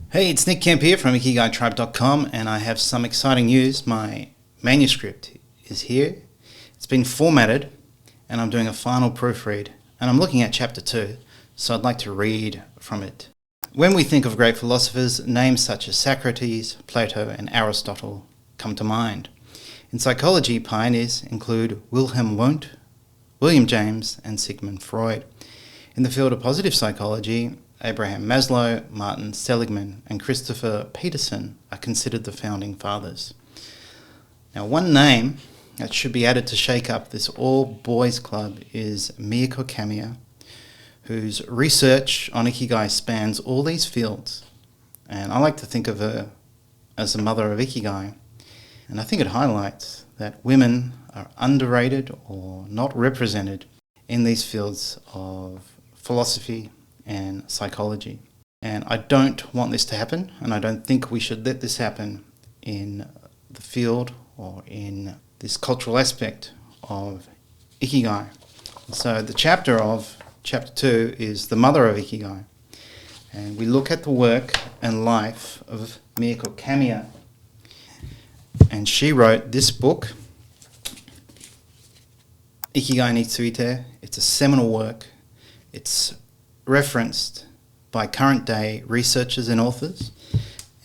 Hey, it's Nick Kemp here from Ikigai-tribe.com, and I have some exciting news. My manuscript is here. It's been formatted, and I'm doing a final proofread, and I'm looking at chapter 2, so I'd like to read from it. When we think of great philosophers, names such as Socrates, Plato, and Aristotle come to mind. In psychology, pioneers include Wilhelm Wundt, William James, and Sigmund Freud. In the field of positive psychology, Abraham Maslow, Martin Seligman, and Christopher Peterson are considered the founding fathers. Now, one name that should be added to shake up this all-boys club is Mieko Kamiya, whose research on Ikigai spans all these fields. And I like to think of her as the mother of Ikigai. And I think it highlights that women are underrated or not represented in these fields of philosophy and psychology. And I don't want this to happen, and I don't think we should let this happen in the field or in this cultural aspect of Ikigai. So the chapter 2 is the mother of Ikigai, and we look at the work and life of Mieko Kamiya. And she wrote this book, Ikigai ni Tsuite. It's a seminal work. It's referenced by current day researchers and authors,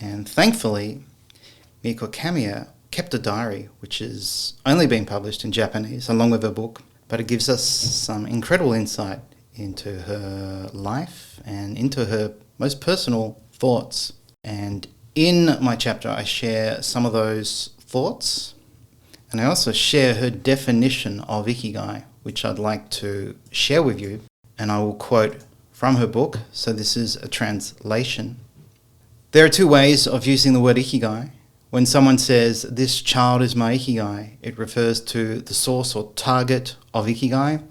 and thankfully Mieko Kamiya kept a diary which is only being published in Japanese along with her book, but it gives us some incredible insight into her life and into her most personal thoughts. And in my chapter I share some of those thoughts, and I also share her definition of Ikigai, which I'd like to share with you, and I will quote from her book, so this is a translation. There are two ways of using the word Ikigai. When someone says, "This child is my Ikigai," it refers to the source or target of Ikigai,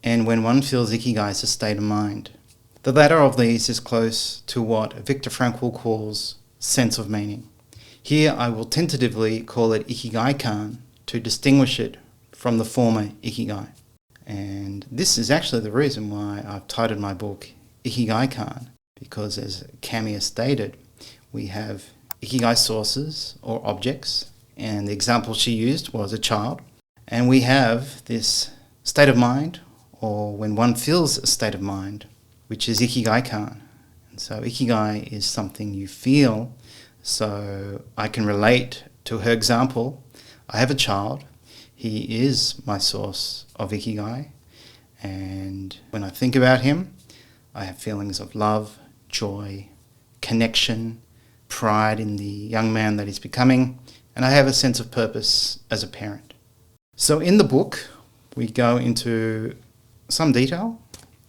and when one feels Ikigai is a state of mind. The latter of these is close to what Viktor Frankl calls sense of meaning. Here I will tentatively call it Ikigai-kan to distinguish it from the former Ikigai. And this is actually the reason why I've titled my book Ikigai-kan, because as Kamiya stated, we have Ikigai sources or objects, and the example she used was a child, and we have this state of mind, or when one feels a state of mind, which is Ikigai-kan. And so Ikigai is something you feel, so I can relate to her example. I have a child. He is my source of Ikigai, and when I think about him, I have feelings of love, joy, connection, pride in the young man that he's becoming, and I have a sense of purpose as a parent. So in the book, we go into some detail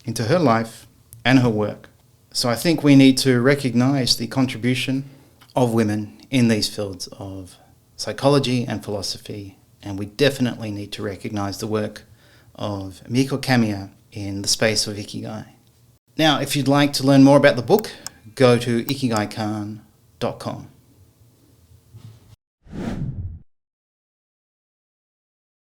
into her life and her work. So I think we need to recognize the contribution of women in these fields of psychology and philosophy, and we definitely need to recognize the work of Mieko Kamiya in the space of Ikigai. Now, if you'd like to learn more about the book, go to Ikigai-kan.com.